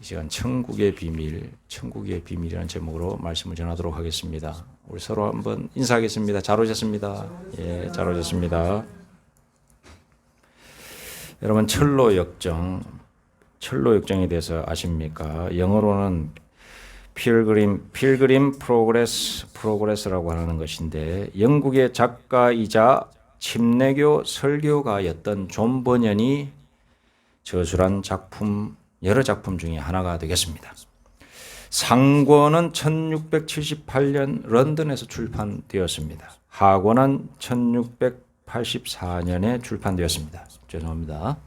이 시간 천국의 비밀이라는 제목으로 말씀을 전하도록 하겠습니다. 우리 서로 한번 인사하겠습니다. 잘 오셨습니다. 예, 잘 오셨습니다. 여러분 철로 역정에 대해서 아십니까? 영어로는 필그림 프로그레스라고 하는 것인데 영국의 작가이자 침례교 설교가였던 존 버년이 저술한 여러 작품 중에 하나가 되겠습니다. 상권은 1678년 런던에서 출판되었습니다. 하권은 1684년에 출판되었습니다. 죄송합니다.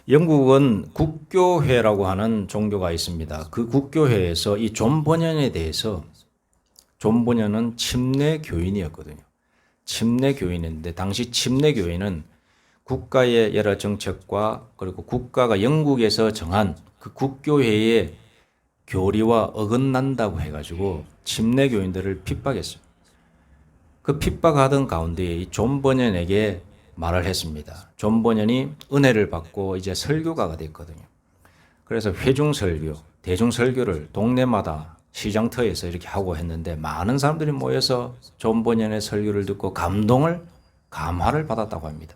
영국은 국교회라고 하는 종교가 있습니다. 그 국교회에서 이 존 버년에 대해서 존 버년은 침례교인이었거든요. 침례교인인데 당시 침례교인은 국가의 여러 정책과 그리고 국가가 영국에서 정한 그 국교회의 교리와 어긋난다고 해가지고 침례교인들을 핍박했어요. 그 핍박하던 가운데 이 존 버년에게 말을 했습니다. 존 버년이 은혜를 받고 이제 설교가가 됐거든요. 그래서 회중설교, 대중설교를 동네마다 시장터에서 이렇게 하고 했는데 많은 사람들이 모여서 존 버년의 설교를 듣고 감화를 받았다고 합니다.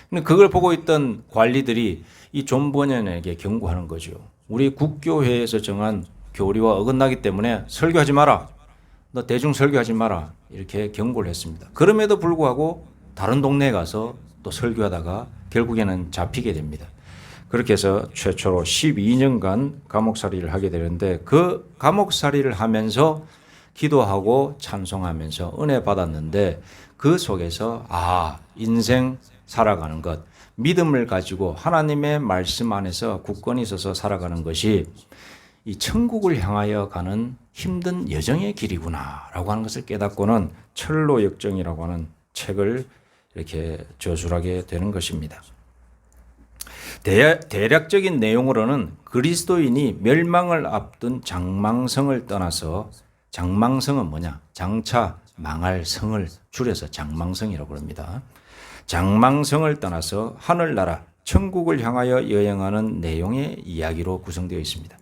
근데 그걸 보고 있던 관리들이 이 존 버년에게 경고하는 거죠. 우리 국교회에서 정한 교리와 어긋나기 때문에 설교하지 마라. 너 대중 설교하지 마라. 이렇게 경고를 했습니다. 그럼에도 불구하고 다른 동네에 가서 또 설교하다가 결국에는 잡히게 됩니다. 그렇게 해서 최초로 12년간 감옥살이를 하게 되는데 그 감옥살이를 하면서 기도하고 찬송하면서 은혜 받았는데 그 속에서 인생 살아가는 것, 믿음을 가지고 하나님의 말씀 안에서 굳건히 서서 살아가는 것이 이 천국을 향하여 가는 힘든 여정의 길이구나 라고 하는 것을 깨닫고는 철로 역정이라고 하는 책을 이렇게 저술하게 되는 것입니다. 대략적인 내용으로는 그리스도인이 멸망을 앞둔 장망성을 떠나서, 장망성은 뭐냐? 장차 망할 성을 줄여서 장망성이라고 합니다. 장망성을 떠나서 하늘나라 천국을 향하여 여행하는 내용의 이야기로 구성되어 있습니다.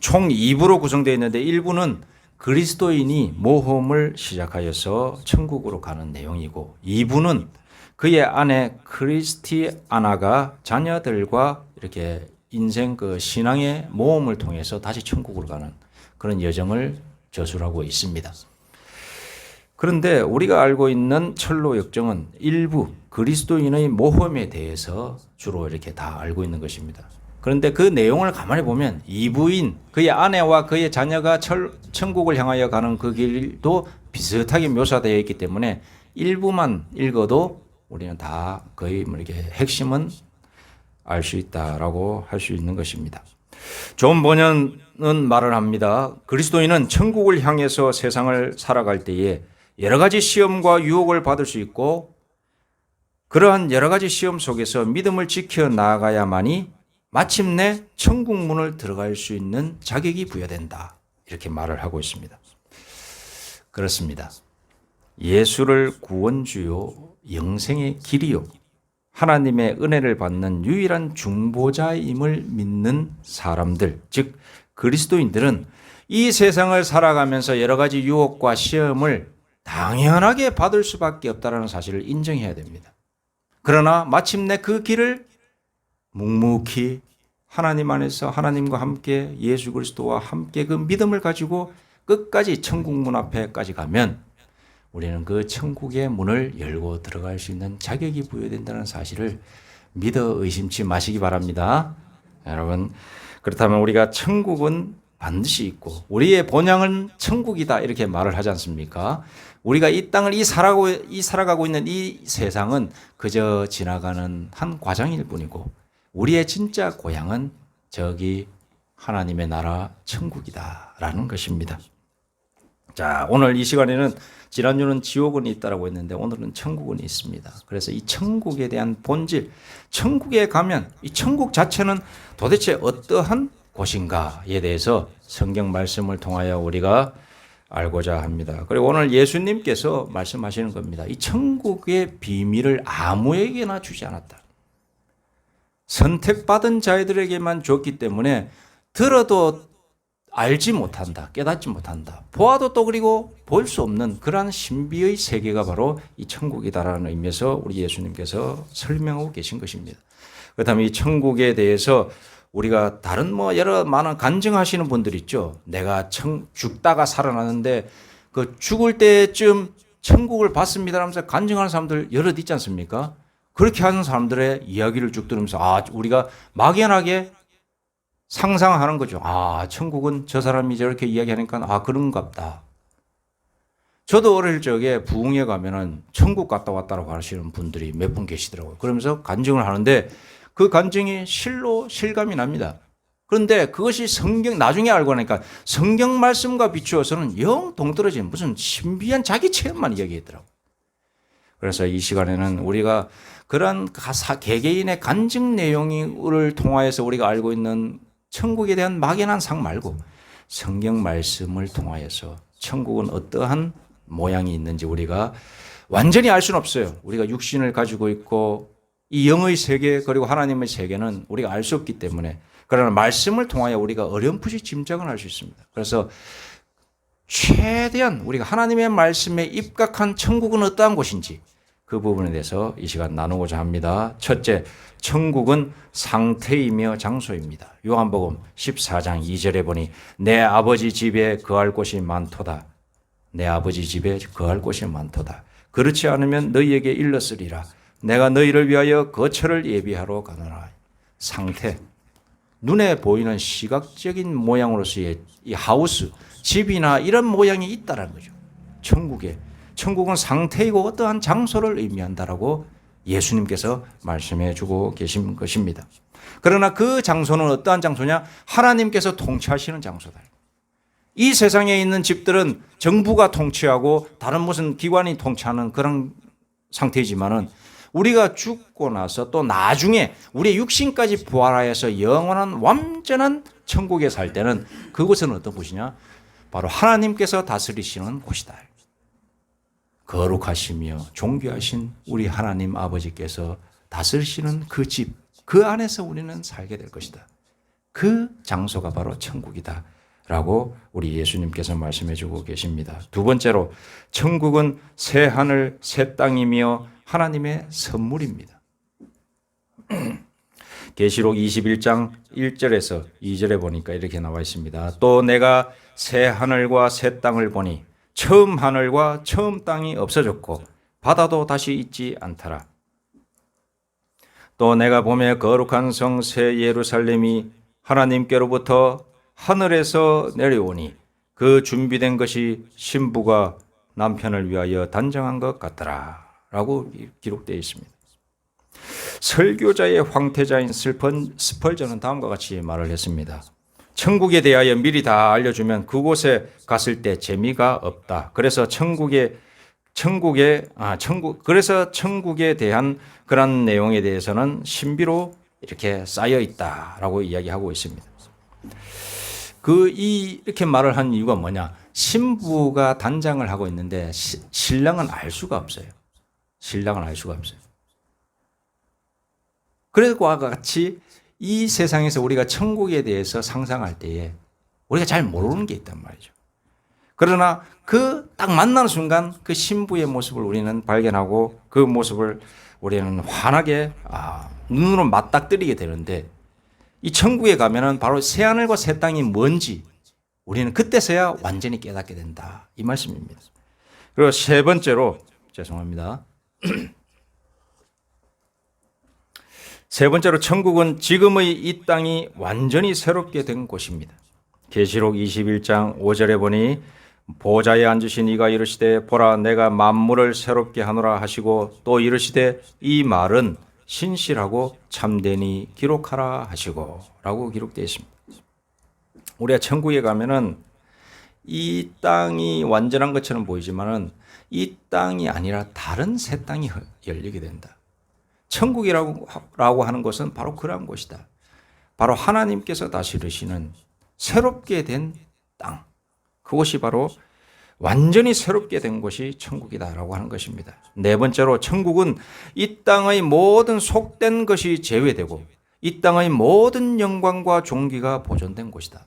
총 2부로 구성되어 있는데 1부는 그리스도인이 모험을 시작하여서 천국으로 가는 내용이고 2부는 그의 아내 크리스티아나가 자녀들과 이렇게 인생 그 신앙의 모험을 통해서 다시 천국으로 가는 그런 여정을 저술하고 있습니다. 그런데 우리가 알고 있는 철로 역정은 일부 그리스도인의 모험에 대해서 주로 이렇게 다 알고 있는 것입니다. 그런데 그 내용을 가만히 보면 이부인 그의 아내와 그의 자녀가 천국을 향하여 가는 그 길도 비슷하게 묘사되어 있기 때문에 일부만 읽어도 우리는 다 거의 이렇게 핵심은 알 수 있다라고 할 수 있는 것입니다. 존 버년은 말을 합니다. 그리스도인은 천국을 향해서 세상을 살아갈 때에 여러 가지 시험과 유혹을 받을 수 있고 그러한 여러 가지 시험 속에서 믿음을 지켜 나아가야만이 마침내 천국 문을 들어갈 수 있는 자격이 부여된다. 이렇게 말을 하고 있습니다. 그렇습니다. 예수를 구원주요 영생의 길이요 하나님의 은혜를 받는 유일한 중보자임을 믿는 사람들, 즉 그리스도인들은 이 세상을 살아가면서 여러 가지 유혹과 시험을 당연하게 받을 수밖에 없다는 사실을 인정해야 됩니다. 그러나 마침내 그 길을 묵묵히 하나님 안에서 하나님과 함께 예수 그리스도와 함께 그 믿음을 가지고 끝까지 천국 문 앞에까지 가면 우리는 그 천국의 문을 열고 들어갈 수 있는 자격이 부여된다는 사실을 믿어 의심치 마시기 바랍니다. 여러분, 그렇다면 우리가 천국은 반드시 있고 우리의 본향은 천국이다 이렇게 말을 하지 않습니까? 우리가 이 땅을 살아가고 있는 이 세상은 그저 지나가는 한 과정일 뿐이고 우리의 진짜 고향은 저기 하나님의 나라 천국이다라는 것입니다. 자, 오늘 이 시간에는 지난주는 지옥은 있다라고 했는데 오늘은 천국은 있습니다. 그래서 이 천국에 대한 본질, 천국에 가면 이 천국 자체는 도대체 어떠한 곳인가에 대해서 성경 말씀을 통하여 우리가 알고자 합니다. 그리고 오늘 예수님께서 말씀하시는 겁니다. 이 천국의 비밀을 아무에게나 주지 않았다. 선택받은 자들에게만 줬기 때문에 들어도 알지 못한다. 깨닫지 못한다. 보아도 또 그리고 볼 수 없는 그러한 신비의 세계가 바로 이 천국이다라는 의미에서 우리 예수님께서 설명하고 계신 것입니다. 그렇다면 이 천국에 대해서 우리가 다른 여러 많은 간증하시는 분들 있죠. 내가 죽다가 살아나는데 그 죽을 때쯤 천국을 봤습니다 하면서 간증하는 사람들 여럿 있지 않습니까? 그렇게 하는 사람들의 이야기를 쭉 들으면서 우리가 막연하게 상상하는 거죠. 천국은 저 사람이 저렇게 이야기하니까 그런갑다. 저도 어릴 적에 부흥회 가면은 천국 갔다 왔다라고 하시는 분들이 몇 분 계시더라고요. 그러면서 간증을 하는데 그 간증이 실감이 납니다. 그런데 그것이 나중에 알고 나니까 성경 말씀과 비추어서는 영 동떨어진 무슨 신비한 자기 체험만 이야기했더라고요. 그래서 이 시간에는 우리가 그런 개개인의 간증 내용을 통하여서 우리가 알고 있는 천국에 대한 막연한 상 말고 성경 말씀을 통하여서 천국은 어떠한 모양이 있는지 우리가 완전히 알 수는 없어요. 우리가 육신을 가지고 있고 이 영의 세계 그리고 하나님의 세계는 우리가 알 수 없기 때문에 그러나 말씀을 통하여 우리가 어렴풋이 짐작을 할 수 있습니다. 그래서 최대한 우리가 하나님의 말씀에 입각한 천국은 어떠한 곳인지 그 부분에 대해서 이 시간 나누고자 합니다. 첫째, 천국은 상태이며 장소입니다. 요한복음 14장 2절에 보니 내 아버지 집에 거할 곳이 많도다. 내 아버지 집에 거할 곳이 많도다. 그렇지 않으면 너희에게 일렀으리라. 내가 너희를 위하여 거처를 예비하러 가노라. 상태, 눈에 보이는 시각적인 모양으로서의 이 하우스, 집이나 이런 모양이 있다는 거죠. 천국은 상태이고 어떠한 장소를 의미한다라고 예수님께서 말씀해 주고 계신 것입니다. 그러나 그 장소는 어떠한 장소냐? 하나님께서 통치하시는 장소다. 이 세상에 있는 집들은 정부가 통치하고 다른 무슨 기관이 통치하는 그런 상태이지만은 우리가 죽고 나서 또 나중에 우리의 육신까지 부활하여서 영원한 완전한 천국에 살 때는 그곳은 어떤 곳이냐? 바로 하나님께서 다스리시는 곳이다. 거룩하시며 존귀하신 우리 하나님 아버지께서 다스리시는 그 집, 그 안에서 우리는 살게 될 것이다. 그 장소가 바로 천국이다. 라고 우리 예수님께서 말씀해 주고 계십니다. 두 번째로, 천국은 새 하늘, 새 땅이며 하나님의 선물입니다. 계시록 21장 1절에서 2절에 보니까 이렇게 나와 있습니다. 또 내가 새 하늘과 새 땅을 보니 처음 하늘과 처음 땅이 없어졌고 바다도 다시 있지 않더라. 또 내가 보매 거룩한 성 새 예루살렘이 하나님께로부터 하늘에서 내려오니 그 준비된 것이 신부가 남편을 위하여 단정한 것 같더라 라고 기록되어 있습니다. 설교자의 황태자인 스펄전은 다음과 같이 말을 했습니다. 천국에 대하여 미리 다 알려주면 그곳에 갔을 때 재미가 없다. 그래서 천국에 대한 그런 내용에 대해서는 신비로 이렇게 쌓여 있다라고 이야기하고 있습니다. 이렇게 말을 한 이유가 뭐냐? 신부가 단장을 하고 있는데 신랑은 알 수가 없어요. 그래서 같이 이 세상에서 우리가 천국에 대해서 상상할 때에 우리가 잘 모르는 게 있단 말이죠. 그러나 그 딱 만나는 순간 그 신부의 모습을 우리는 발견하고 그 모습을 우리는 환하게 눈으로 맞닥뜨리게 되는데 이 천국에 가면은 바로 새하늘과 새 땅이 뭔지 우리는 그때서야 완전히 깨닫게 된다. 이 말씀입니다. 그리고 세 번째로, 천국은 지금의 이 땅이 완전히 새롭게 된 곳입니다. 계시록 21장 5절에 보니 보좌에 앉으신 이가 이르시되 보라 내가 만물을 새롭게 하노라 하시고 또 이르시되 이 말은 신실하고 참되니 기록하라 하시고 라고 기록되어 있습니다. 우리가 천국에 가면은 이 땅이 완전한 것처럼 보이지만은 이 땅이 아니라 다른 새 땅이 열리게 된다. 천국이라고 하는 것은 바로 그러한 곳이다. 바로 하나님께서 다스리시는 새롭게 된 땅. 그것이 바로 완전히 새롭게 된 곳이 천국이다라고 하는 것입니다. 네 번째로 천국은 이 땅의 모든 속된 것이 제외되고 이 땅의 모든 영광과 존귀가 보존된 곳이다.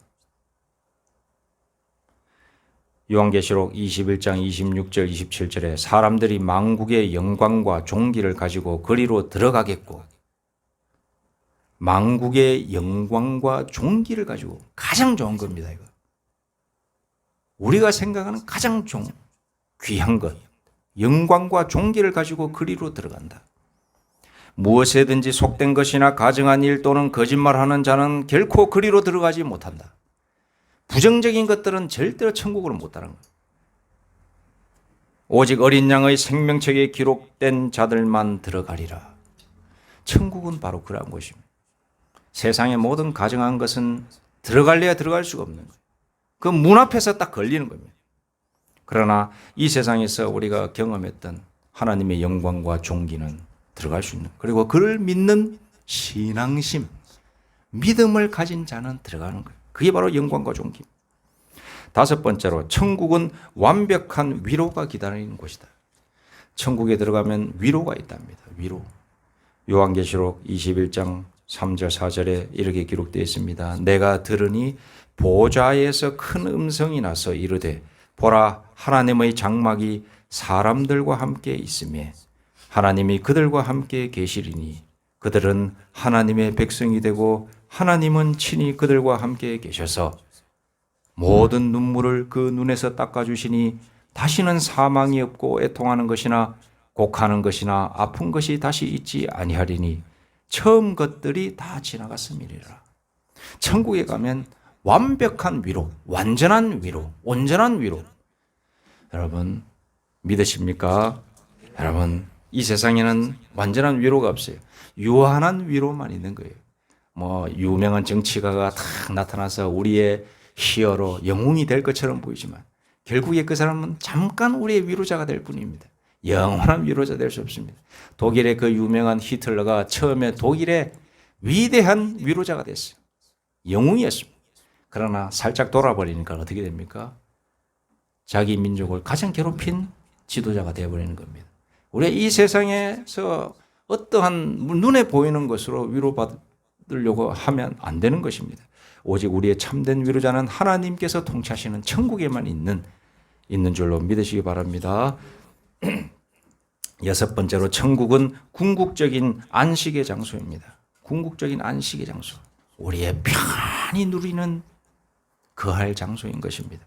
요한계시록 21장 26절 27절에 사람들이 만국의 영광과 존귀를 가지고 그리로 들어가겠고 만국의 영광과 존귀를 가지고 가장 좋은 겁니다. 이거. 우리가 생각하는 가장 귀한 것, 영광과 존귀를 가지고 그리로 들어간다. 무엇에든지 속된 것이나 가증한 일 또는 거짓말하는 자는 결코 그리로 들어가지 못한다. 부정적인 것들은 절대로 천국으로 못 따르는 거예요. 오직 어린 양의 생명책에 기록된 자들만 들어가리라. 천국은 바로 그러한 곳입니다. 세상의 모든 가증한 것은 들어갈래야 들어갈 수가 없는 거예요. 그 문 앞에서 딱 걸리는 겁니다. 그러나 이 세상에서 우리가 경험했던 하나님의 영광과 존귀는 들어갈 수 있는, 그리고 그를 믿는 신앙심, 믿음을 가진 자는 들어가는 거예요. 그게 바로 영광과 존귀. 다섯 번째로 천국은 완벽한 위로가 기다리는 곳이다. 천국에 들어가면 위로가 있답니다. 위로. 요한계시록 21장 3절 4절에 이렇게 기록되어 있습니다. 내가 들으니 보좌에서 큰 음성이 나서 이르되 보라 하나님의 장막이 사람들과 함께 있으며 하나님이 그들과 함께 계시리니 그들은 하나님의 백성이 되고 하나님은 친히 그들과 함께 계셔서 모든 눈물을 그 눈에서 닦아주시니 다시는 사망이 없고 애통하는 것이나 곡하는 것이나 아픈 것이 다시 있지 아니하리니 처음 것들이 다 지나갔음이니라. 천국에 가면 완벽한 위로, 완전한 위로, 온전한 위로. 여러분 믿으십니까? 여러분 이 세상에는 완전한 위로가 없어요. 유한한 위로만 있는 거예요. 뭐 유명한 정치가가 딱 나타나서 우리의 히어로, 영웅이 될 것처럼 보이지만 결국에 그 사람은 잠깐 우리의 위로자가 될 뿐입니다. 영원한 위로자 될 수 없습니다. 독일의 그 유명한 히틀러가 처음에 독일의 위대한 위로자가 됐어요. 영웅이었습니다. 그러나 살짝 돌아버리니까 어떻게 됩니까? 자기 민족을 가장 괴롭힌 지도자가 되어버리는 겁니다. 우리가 이 세상에서 어떠한 눈에 보이는 것으로 위로받으려고 하면 안 되는 것입니다. 오직 우리의 참된 위로자는 하나님께서 통치하시는 천국에만 있는 줄로 믿으시기 바랍니다. 여섯 번째로 천국은 궁극적인 안식의 장소입니다. 궁극적인 안식의 장소. 우리의 편히 누리는 거할 장소인 것입니다.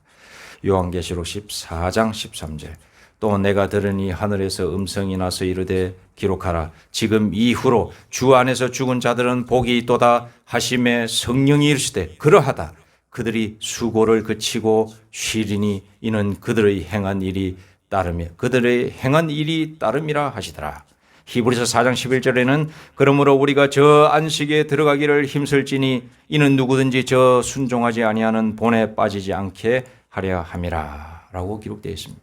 요한계시록 14장 13절 또 내가 들으니 하늘에서 음성이 나서 이르되 기록하라. 지금 이후로 주 안에서 죽은 자들은 복이 있도다 하심에 성령이 이르시되 그러하다. 그들이 수고를 그치고 쉬리니 이는 그들의 행한 일이 따름이라 하시더라. 히브리서 4장 11절에는 그러므로 우리가 저 안식에 들어가기를 힘쓸지니 이는 누구든지 저 순종하지 아니하는 본에 빠지지 않게 하려 함이라 라고 기록되어 있습니다.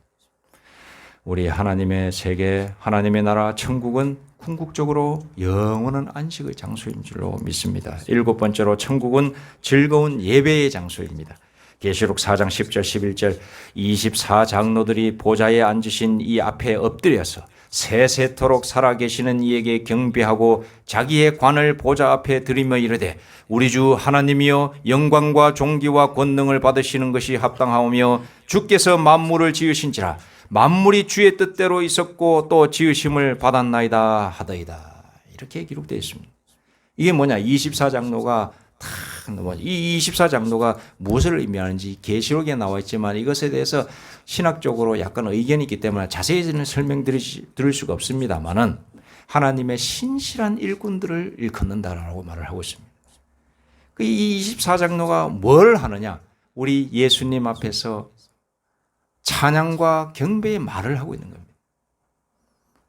우리 하나님의 세계, 하나님의 나라 천국은 궁극적으로 영원한 안식의 장소인 줄로 믿습니다. 일곱 번째로 천국은 즐거운 예배의 장소입니다. 계시록 4장 10절 11절 24장로들이 보좌에 앉으신 이 앞에 엎드려서 세세토록 살아계시는 이에게 경배하고 자기의 관을 보좌 앞에 들이며 이르되 우리 주 하나님이여 영광과 존귀와 권능을 받으시는 것이 합당하오며 주께서 만물을 지으신지라 만물이 주의 뜻대로 있었고 또 지으심을 받았나이다 하더이다. 이렇게 기록되어 있습니다. 이게 뭐냐? 24장로가 이 24장로가 무엇을 의미하는지 계시록에 나와 있지만 이것에 대해서 신학적으로 약간 의견이 있기 때문에 자세히는 설명드릴 수가 없습니다만은 하나님의 신실한 일꾼들을 일컫는다라고 말을 하고 있습니다. 이 24장로가 뭘 하느냐? 우리 예수님 앞에서 찬양과 경배의 말을 하고 있는 겁니다.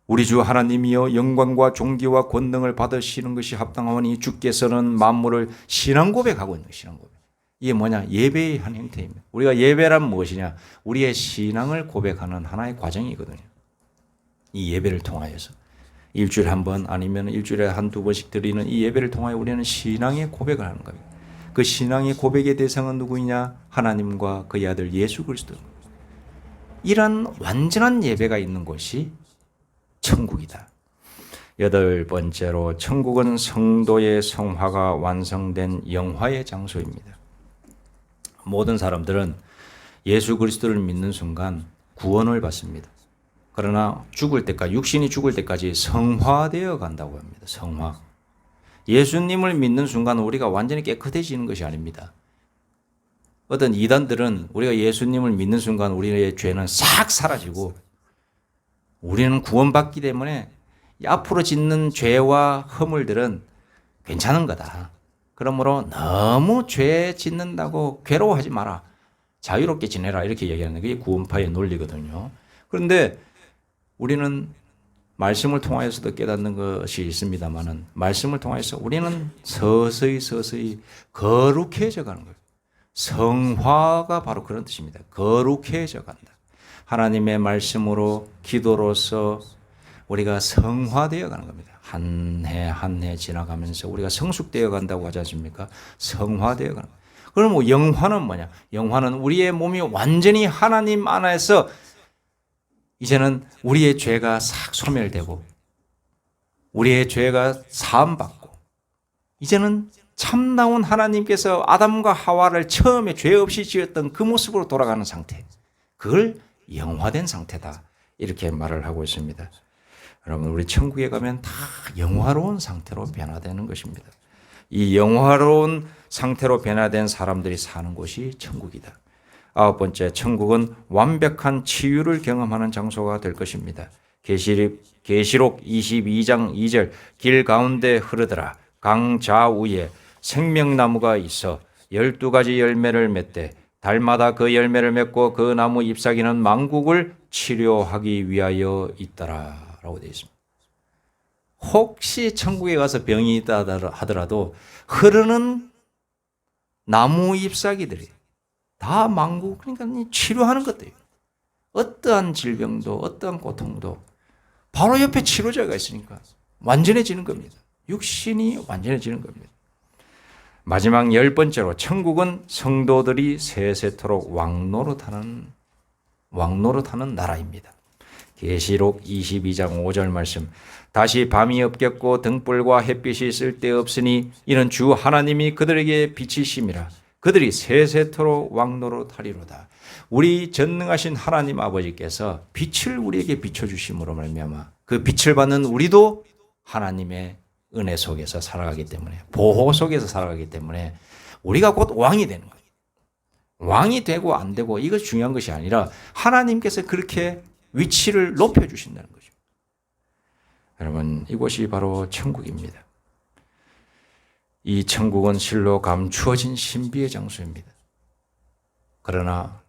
우리 주 하나님이여 영광과 존귀와 권능을 받으시는 것이 합당하오니 주께서는 만물을 신앙 고백하고 있는 신앙 고백. 이게 뭐냐? 예배의 한 형태입니다. 우리가 예배란 무엇이냐? 우리의 신앙을 고백하는 하나의 과정이거든요. 이 예배를 통하여서 일주일에 한 번 아니면 일주일에 한두 번씩 드리는 이 예배를 통하여 우리는 신앙의 고백을 하는 겁니다. 그 신앙의 고백의 대상은 누구이냐? 하나님과 그의 아들 예수 그리스도. 이런 완전한 예배가 있는 곳이 천국이다. 여덟 번째로 천국은 성도의 성화가 완성된 영화의 장소입니다. 모든 사람들은 예수 그리스도를 믿는 순간 구원을 받습니다. 그러나 죽을 때까지, 육신이 죽을 때까지 성화되어 간다고 합니다. 성화. 예수님을 믿는 순간 우리가 완전히 깨끗해지는 것이 아닙니다. 어떤 이단들은 우리가 예수님을 믿는 순간 우리의 죄는 싹 사라지고 우리는 구원받기 때문에 앞으로 짓는 죄와 허물들은 괜찮은 거다. 그러므로 너무 죄 짓는다고 괴로워하지 마라. 자유롭게 지내라. 이렇게 얘기하는 게 구원파의 논리거든요. 그런데 우리는 말씀을 통하여서도 깨닫는 것이 있습니다만은 말씀을 통해서 우리는 서서히 거룩해져 가는 거예요. 성화가 바로 그런 뜻입니다. 거룩해져 간다. 하나님의 말씀으로 기도로서 우리가 성화되어 가는 겁니다. 한 해 한 해 지나가면서 우리가 성숙되어 간다고 하지 않습니까? 성화되어 가는 거예요. 그럼 뭐 영화는 뭐냐? 영화는 우리의 몸이 완전히 하나님 안에서 이제는 우리의 죄가 싹 소멸되고 우리의 죄가 사함받고 이제는 참나온 하나님께서 아담과 하와를 처음에 죄 없이 지었던 그 모습으로 돌아가는 상태. 그걸 영화된 상태다. 이렇게 말을 하고 있습니다. 여러분, 우리 천국에 가면 다 영화로운 상태로 변화되는 것입니다. 이 영화로운 상태로 변화된 사람들이 사는 곳이 천국이다. 아홉 번째, 천국은 완벽한 치유를 경험하는 장소가 될 것입니다. 계시록 22장 2절, 길 가운데 흐르더라. 강 좌우에 생명나무가 있어 12가지 열매를 맺되 달마다 그 열매를 맺고 그 나무 잎사귀는 만국을 치료하기 위하여 있더라 라고 되어 있습니다. 혹시 천국에 가서 병이 있다 하더라도 흐르는 나무 잎사귀들이 다 만국, 그러니까 치료하는 것들이에요. 어떠한 질병도 어떠한 고통도 바로 옆에 치료제가 있으니까 완전해지는 겁니다. 육신이 완전해지는 겁니다. 마지막 열 번째로 천국은 성도들이 세세토록 왕노릇하는 나라입니다. 계시록 22장 5절 말씀, 다시 밤이 없겠고 등불과 햇빛이 쓸데없으니 이는 주 하나님이 그들에게 빛이심이라. 그들이 세세토록 왕노릇하리로다. 우리 전능하신 하나님 아버지께서 빛을 우리에게 비춰주심으로 말미암아 그 빛을 받는 우리도 하나님의 은혜 속에서 살아가기 때문에, 보호 속에서 살아가기 때문에 우리가 곧 왕이 되는 거예요. 왕이 되고 안 되고 이것이 중요한 것이 아니라 하나님께서 그렇게 위치를 높여주신다는 거죠. 여러분, 이곳이 바로 천국입니다. 이 천국은 실로 감추어진 신비의 장소입니다. 그러나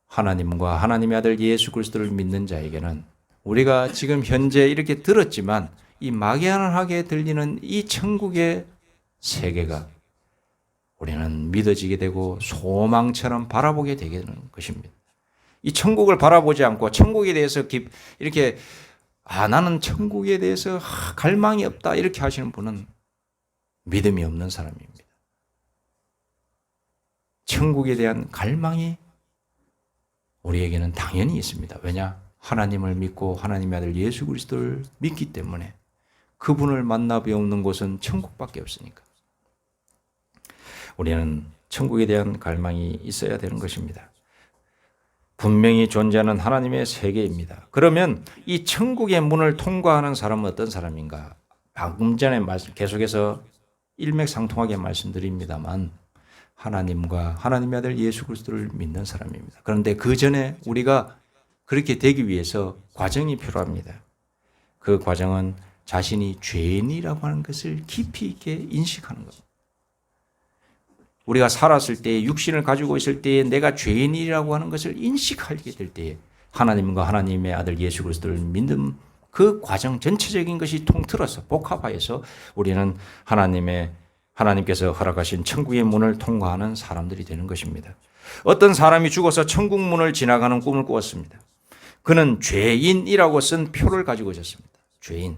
하나님과 하나님의 아들 예수 그리스도를 믿는 자에게는 우리가 지금 현재 이렇게 들었지만 이 막연하게 들리는 이 천국의 세계가 우리는 믿어지게 되고 소망처럼 바라보게 되는 것입니다. 이 천국을 바라보지 않고 천국에 대해서 이렇게 나는 천국에 대해서 갈망이 없다 이렇게 하시는 분은 믿음이 없는 사람입니다. 천국에 대한 갈망이 우리에게는 당연히 있습니다. 왜냐? 하나님을 믿고 하나님의 아들 예수 그리스도를 믿기 때문에 그분을 만나 배우는 곳은 천국밖에 없으니까. 우리는 천국에 대한 갈망이 있어야 되는 것입니다. 분명히 존재하는 하나님의 세계입니다. 그러면 이 천국의 문을 통과하는 사람은 어떤 사람인가? 방금 전에 계속해서 일맥상통하게 말씀드립니다만 하나님과 하나님의 아들 예수 그리스도를 믿는 사람입니다. 그런데 그 전에 우리가 그렇게 되기 위해서 과정이 필요합니다. 그 과정은 자신이 죄인이라고 하는 것을 깊이 있게 인식하는 겁니다. 우리가 살았을 때, 육신을 가지고 있을 때에 내가 죄인이라고 하는 것을 인식하게 될 때에 하나님과 하나님의 아들 예수 그리스도를 믿는 그 과정 전체적인 것이 통틀어서 복합하여서 우리는 하나님께서 허락하신 천국의 문을 통과하는 사람들이 되는 것입니다. 어떤 사람이 죽어서 천국 문을 지나가는 꿈을 꾸었습니다. 그는 죄인이라고 쓴 표를 가지고 있었습니다. 죄인.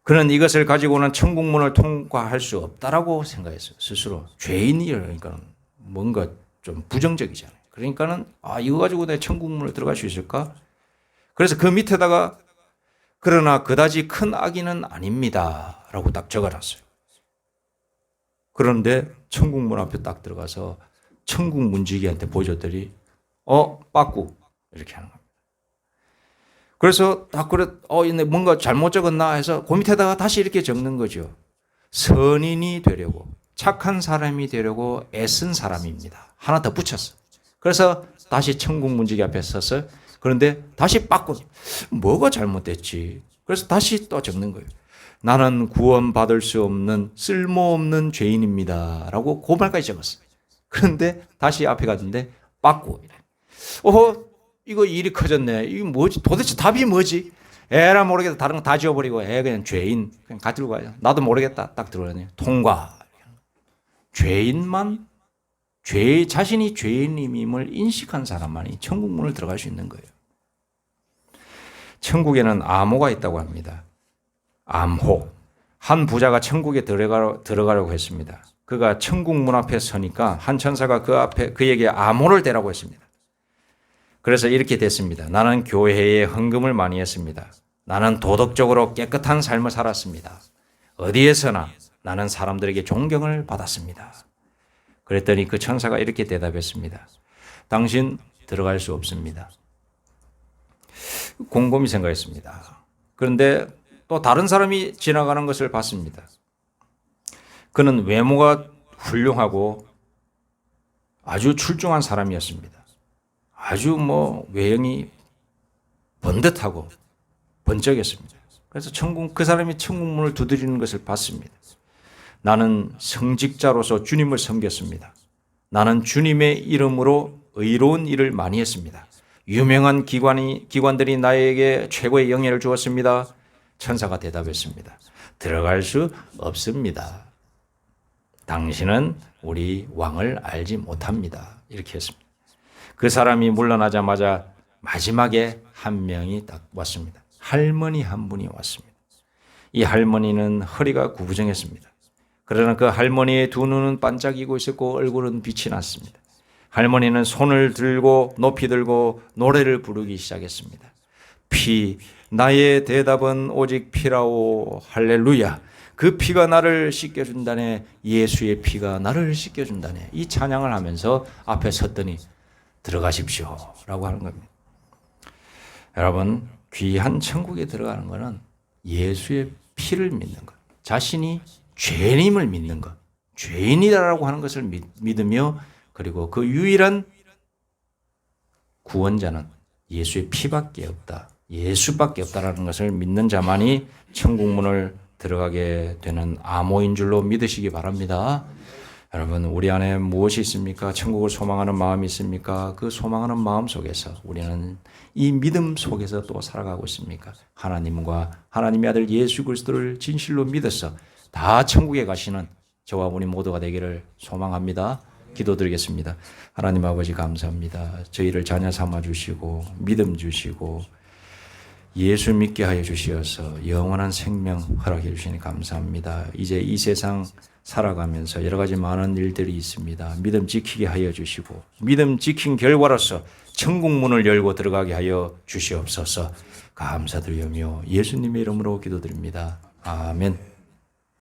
그는 이것을 가지고는 천국 문을 통과할 수 없다라고 생각했어요. 스스로. 죄인이라니까 뭔가 좀 부정적이잖아요. 그러니까는 이거 가지고 내 천국문을 들어갈 수 있을까? 그래서 그 밑에다가 그러나 그다지 큰 악인은 아닙니다 라고 딱 적어놨어요. 그런데 천국문 앞에 딱 들어가서 천국 문지기한테 보여줬더니 빠꾸 이렇게 하는 겁니다. 그래서 딱 그래 뭔가 잘못 적었나 해서 그 밑에다가 다시 이렇게 적는 거죠. 선인이 되려고 착한 사람이 되려고 애쓴 사람입니다. 하나 더 붙였어. 그래서 다시 천국 문지기 앞에 서서 그런데 다시 빠꾸 뭐가 잘못됐지. 그래서 다시 또 적는 거예요. 나는 구원받을 수 없는 쓸모없는 죄인입니다 라고 그 말까지 적었어요. 그런데 다시 앞에 갔는데 빠꾸 이거 일이 커졌네. 이거 뭐지? 도대체 답이 뭐지? 에라 모르겠다. 다른 거 다 지워버리고 그냥 죄인 그냥 가지고 가요. 나도 모르겠다. 딱 들어가네요. 통과. 죄인만 자신이 죄인임을 인식한 사람만이 천국문을 들어갈 수 있는 거예요. 천국에는 암호가 있다고 합니다. 암호. 한 부자가 천국에 들어가려고 했습니다. 그가 천국문 앞에 서니까 한 천사가 그에게 암호를 대라고 했습니다. 그래서 이렇게 됐습니다. 나는 교회에 헌금을 많이 했습니다. 나는 도덕적으로 깨끗한 삶을 살았습니다. 어디에서나 나는 사람들에게 존경을 받았습니다. 그랬더니 그 천사가 이렇게 대답했습니다. 당신 들어갈 수 없습니다. 곰곰이 생각했습니다. 그런데 또 다른 사람이 지나가는 것을 봤습니다. 그는 외모가 훌륭하고 아주 출중한 사람이었습니다. 아주 외형이 번듯하고 번쩍였습니다. 그래서 그 사람이 천국문을 두드리는 것을 봤습니다. 나는 성직자로서 주님을 섬겼습니다. 나는 주님의 이름으로 의로운 일을 많이 했습니다. 유명한 기관들이 나에게 최고의 영예를 주었습니다. 천사가 대답했습니다. 들어갈 수 없습니다. 당신은 우리 왕을 알지 못합니다. 이렇게 했습니다. 그 사람이 물러나자마자 마지막에 한 명이 딱 왔습니다. 할머니 한 분이 왔습니다. 이 할머니는 허리가 구부정했습니다. 그러나 그 할머니의 두 눈은 반짝이고 있었고 얼굴은 빛이 났습니다. 할머니는 손을 들고 높이 들고 노래를 부르기 시작했습니다. 나의 대답은 오직 피라오 할렐루야. 그 피가 나를 씻겨준다네. 예수의 피가 나를 씻겨준다네. 이 찬양을 하면서 앞에 섰더니 들어가십시오 라고 하는 겁니다. 여러분, 귀한 천국에 들어가는 것은 예수의 피를 믿는 것, 자신이 죄인임을 믿는 것, 죄인이라고 하는 것을 믿으며 그리고 그 유일한 구원자는 예수의 피밖에 없다, 예수밖에 없다라는 것을 믿는 자만이 천국문을 들어가게 되는 암호인 줄로 믿으시기 바랍니다. 여러분, 우리 안에 무엇이 있습니까? 천국을 소망하는 마음이 있습니까? 그 소망하는 마음 속에서 우리는 이 믿음 속에서 또 살아가고 있습니까? 하나님과 하나님의 아들 예수 그리스도를 진실로 믿어서 다 천국에 가시는 저와 우리 모두가 되기를 소망합니다. 기도드리겠습니다. 하나님 아버지 감사합니다. 저희를 자녀 삼아 주시고 믿음 주시고 예수 믿게 하여 주시어서 영원한 생명 허락해 주시니 감사합니다. 이제 이 세상 살아가면서 여러 가지 많은 일들이 있습니다. 믿음 지키게 하여 주시고 믿음 지킨 결과로서 천국문을 열고 들어가게 하여 주시옵소서. 감사드리며 예수님의 이름으로 기도드립니다. 아멘.